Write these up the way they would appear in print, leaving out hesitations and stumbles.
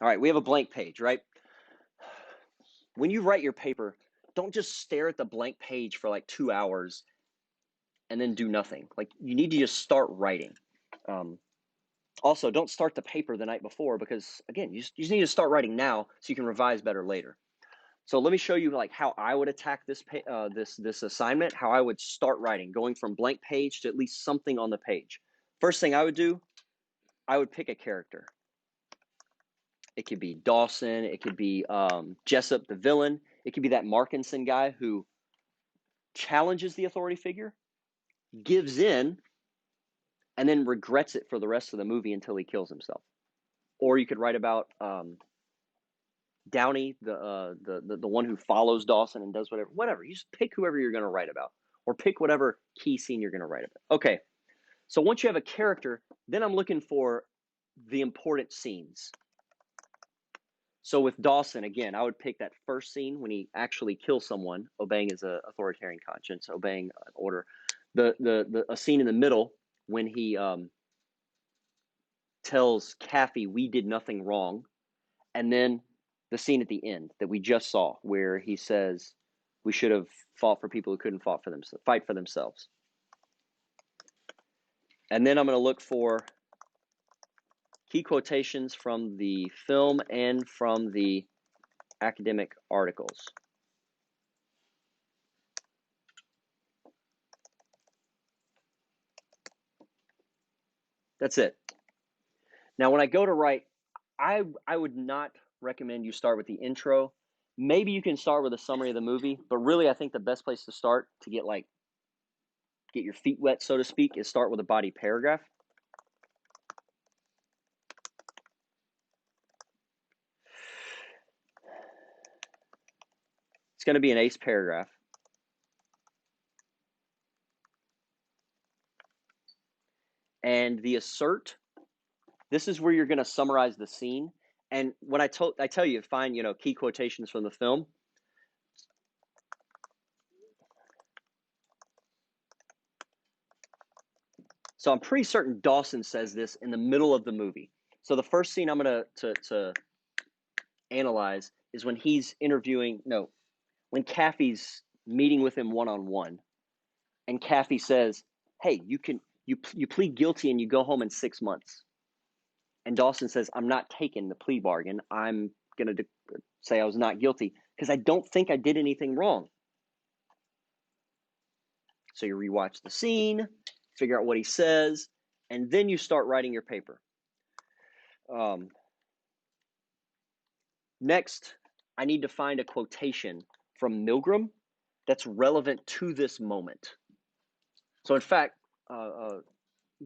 All right, we have a blank page, right? When you write your paper, don't just stare at the blank page for like 2 hours and then do nothing. Like, you need to just start writing. Also, don't start the paper the night before because, again, you just need to start writing now so you can revise better later. So let me show you like how I would attack this this assignment, how I would start writing, going from blank page to at least something on the page. First thing I would do, I would pick a character. It could be Dawson. It could be Jessup, the villain. It could be that Markinson guy who challenges the authority figure, gives in, and then regrets it for the rest of the movie until he kills himself. Or you could write about Downey, the one who follows Dawson and does whatever. You just pick whoever you're going to write about, or pick whatever key scene you're going to write about. Okay, so once you have a character, then I'm looking for the important scenes. So with Dawson, again, I would pick that first scene when he actually kills someone, obeying his authoritarian conscience, obeying an order. A scene in the middle when he tells Kathy, "We did nothing wrong," and then the scene at the end that we just saw, where he says, "We should have fought for people who couldn't fight for themselves." And then I'm going to look for key quotations from the film and from the academic articles. That's it. Now, when I go to write, I would not recommend you start with the intro. Maybe you can start with a summary of the movie, but really I think the best place to start to get your feet wet, so to speak, is start with a body paragraph. It's going to be an ace paragraph. And the assert, this is where you're going to summarize the scene. And when I tell you, find, key quotations from the film. So I'm pretty certain Dawson says this in the middle of the movie. So the first scene I'm going to analyze is when he's when Kathy's meeting with him one-on-one, and Kathy says, "Hey, you plead guilty and you go home in 6 months." And Dawson says, "I'm not taking the plea bargain. I'm going to say I was not guilty because I don't think I did anything wrong." So you rewatch the scene, figure out what he says, and then you start writing your paper. Next, I need to find a quotation from Milgram that's relevant to this moment. So in fact,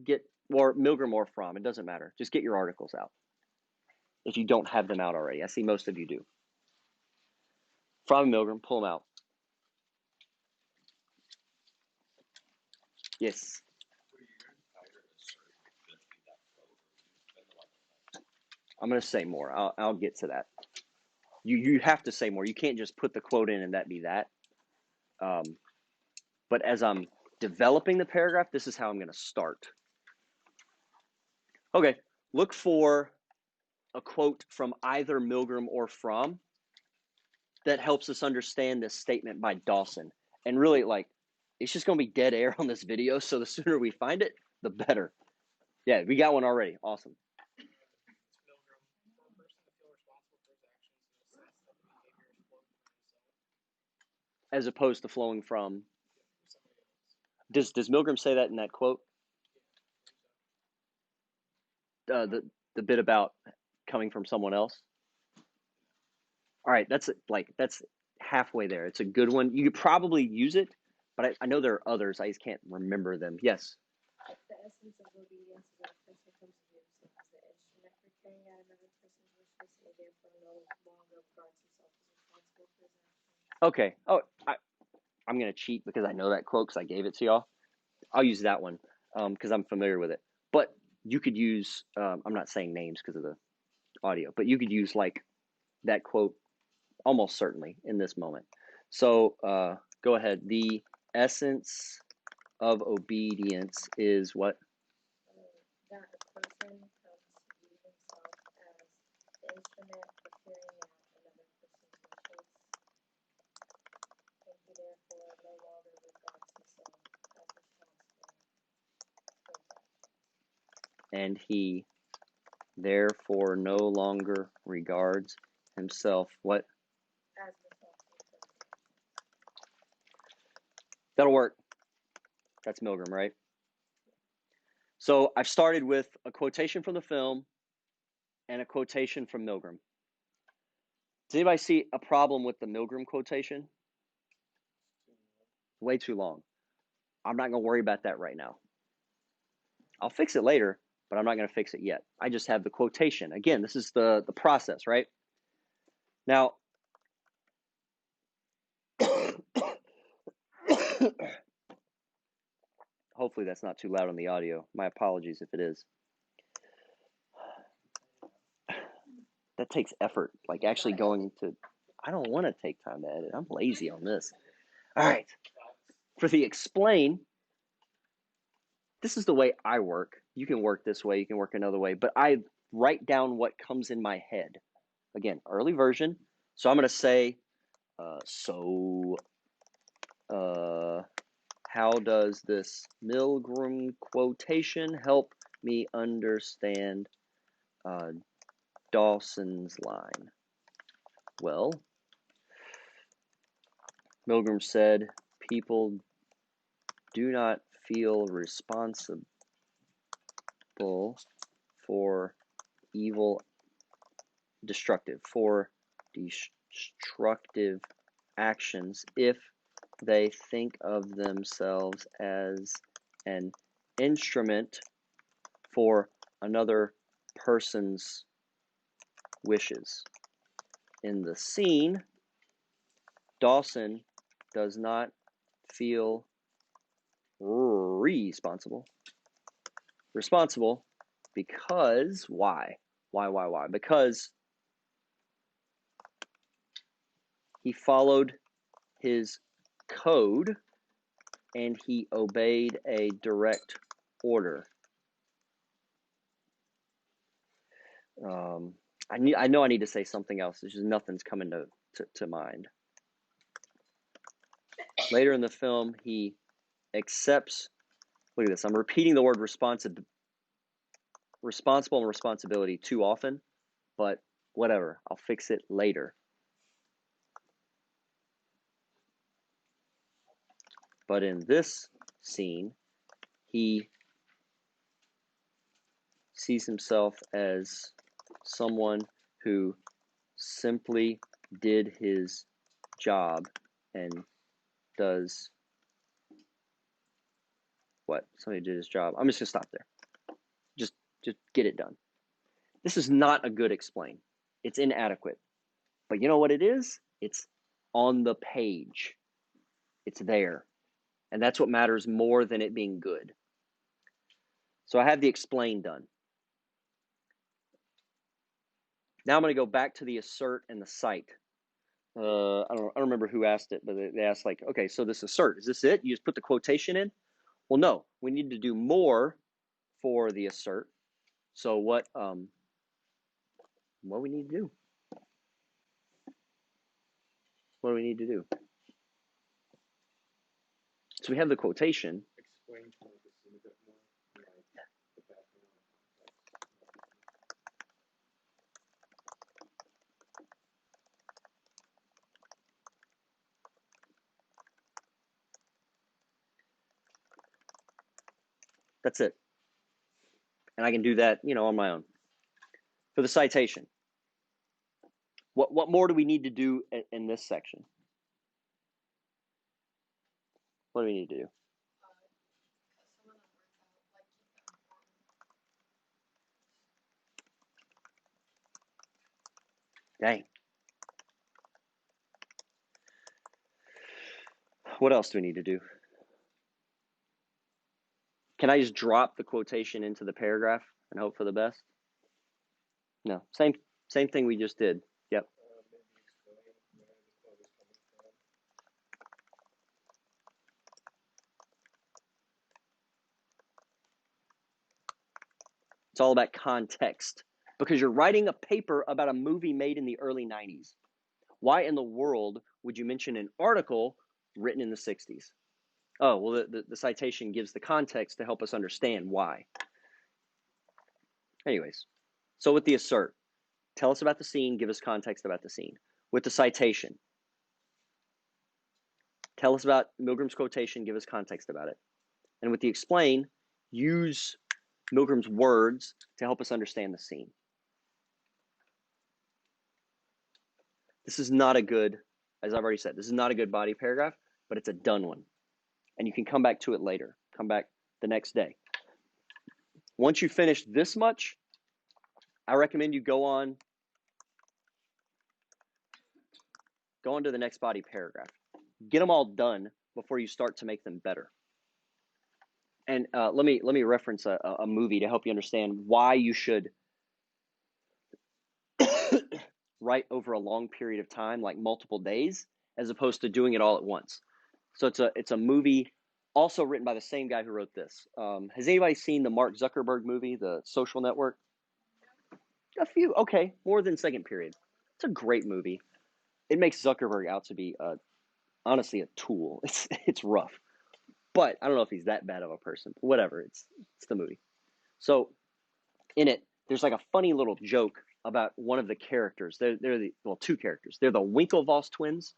get Milgram or Fromm, it doesn't matter. Just get your articles out if you don't have them out already. I see most of you do. Fromm and Milgram, pull them out. Yes. I'm going to say more. I'll get to that. You have to say more. You can't just put the quote in and that be that. But as I'm developing the paragraph, this is how I'm going to start. Okay, look for a quote from either Milgram or Fromm that helps us understand this statement by Dawson. And really, it's just going to be dead air on this video, so the sooner we find it, the better. Yeah, we got one already. Awesome. As opposed to flowing from. Does Milgram say that in that quote? The bit about coming from someone else? All right, that's halfway there. It's a good one. You could probably use it, but I know there are others. I just can't remember them. Yes? The essence of obedience is that a person comes to use it as the instrument for carrying out another person's wishes, and therefore no longer regards himself as responsible for his actions. Okay. Oh, I'm going to cheat because I know that quote because I gave it to y'all. I'll use that one because I'm familiar with it. But you could use, I'm not saying names because of the audio, but you could use that quote almost certainly in this moment. So go ahead. The essence of obedience is what? That a person comes to view himself as the instrument for carrying out another person's wishes, and he therefore no longer regards himself as responsible for his actions. And he therefore no longer regards himself what? As responsible for his actions. That'll work. That's Milgram, right? So I've started with a quotation from the film and a quotation from Milgram. Does anybody see a problem with the Milgram quotation? Way too long. I'm not going to worry about that right now. I'll fix it later, but I'm not going to fix it yet. I just have the quotation. Again, this is the process, right? Now, hopefully that's not too loud on the audio. My apologies if it is. That takes effort, like actually going to, I don't want to take time to edit. I'm lazy on this. All right. For the explain, this is the way I work. You can work this way, you can work another way, but I write down what comes in my head. Again, early version. So I'm going to say, how does this Milgram quotation help me understand Dawson's line? Well, Milgram said, people do not feel responsible for destructive actions if they think of themselves as an instrument for another person's wishes. In the scene, Dawson does not feel responsible because why? Because he followed his code and he obeyed a direct order. I know I need to say something else. There's just nothing's coming to mind. Later in the film, he accepts. Look at this. I'm repeating the word responsible and responsibility too often, but whatever. I'll fix it later. But in this scene, he sees himself as someone who simply did his job and does what? Somebody did his job. I'm just going to stop there. Just get it done. This is not a good explain. It's inadequate. But you know what it is? It's on the page. It's there. And that's what matters more than it being good. So I have the explain done. Now I'm going to go back to the assert and the cite. I don't remember who asked it, but they asked like, okay, so this assert, is this it? You just put the quotation in? Well, no, we need to do more for the assert. So what we need to do? What do we need to do? So we have the quotation. Explain to me this a bit more. The background context. That's it. And I can do that, on my own. For the citation, what more do we need to do in this section? What do we need to do? Some of them work out, like keep them Dang. What else do we need to do? Can I just drop the quotation into the paragraph and hope for the best? No. Same thing we just did. Yep. Maybe explain where the quote is coming from. It's all about context. because you're writing a paper about a movie made in the early 90s. Why in the world would you mention an article written in the 60s? Oh, well, the citation gives the context to help us understand why. Anyways, so with the assert, tell us about the scene, give us context about the scene. With the citation, tell us about Milgram's quotation, give us context about it. And with the explain, use Milgram's words to help us understand the scene. This is not a good, as I've already said, this is not a good body paragraph, but it's a done one. And you can come back to it later. Come back the next day. Once you finish this much, I recommend you go on to the next body paragraph. Get them all done before you start to make them better. And let me reference a movie to help you understand why you should write over a long period of time, like multiple days, as opposed to doing it all at once. So it's a movie also written by the same guy who wrote this. Has anybody seen the Mark Zuckerberg movie, The Social Network? A few, okay, more than second period. It's a great movie. It makes Zuckerberg out to be honestly a tool. It's rough, but I don't know if he's that bad of a person. Whatever, it's the movie. So in it, there's like a funny little joke about one of the characters. They're two characters. They're the Winklevoss twins.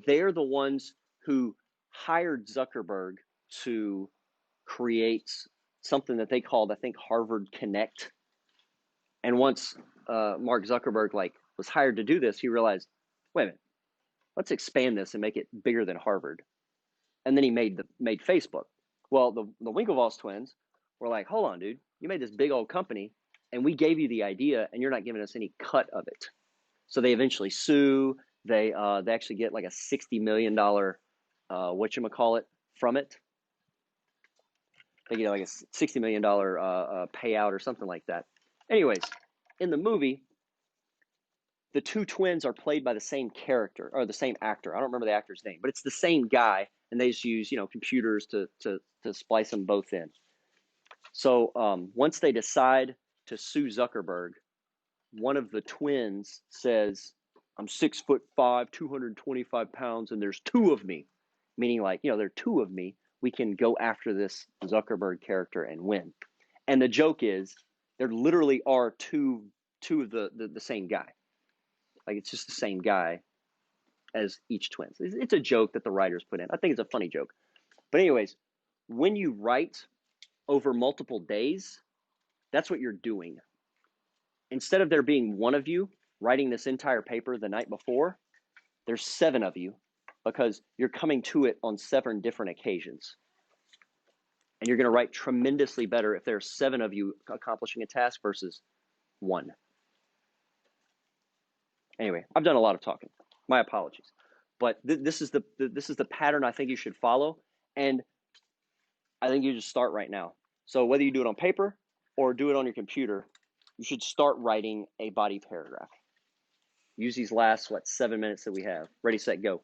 They're the ones who hired Zuckerberg to create something that they called, I think, Harvard Connect. And once Mark Zuckerberg was hired to do this, he realized, wait a minute, let's expand this and make it bigger than Harvard. And then he made Facebook. Well, the Winklevoss twins were like, hold on, dude, you made this big old company, and we gave you the idea, and you're not giving us any cut of it. So they eventually sue. They actually get like a $60 million whatchamacallit from it. They get like a $60 million payout or something like that. Anyways, in the movie, the two twins are played by the same character, or the same actor. I don't remember the actor's name, but it's the same guy, and they just use computers to splice them both in. So once they decide to sue Zuckerberg, one of the twins says, I'm 6'5", 225 pounds, and there's two of me. Meaning there are two of me. We can go after this Zuckerberg character and win. And the joke is there literally are two of the same guy. Like it's just the same guy as each twin. It's a joke that the writers put in. I think it's a funny joke. But anyways, when you write over multiple days, that's what you're doing. Instead of there being one of you writing this entire paper the night before, there's 7 of you, because you're coming to it on 7 different occasions. And you're going to write tremendously better if there's 7 of you accomplishing a task versus 1. Anyway, I've done a lot of talking. My apologies. But this is the pattern I think you should follow, and I think you just start right now. So whether you do it on paper or do it on your computer, you should start writing a body paragraph. Use these last 7 minutes that we have. Ready, set, go.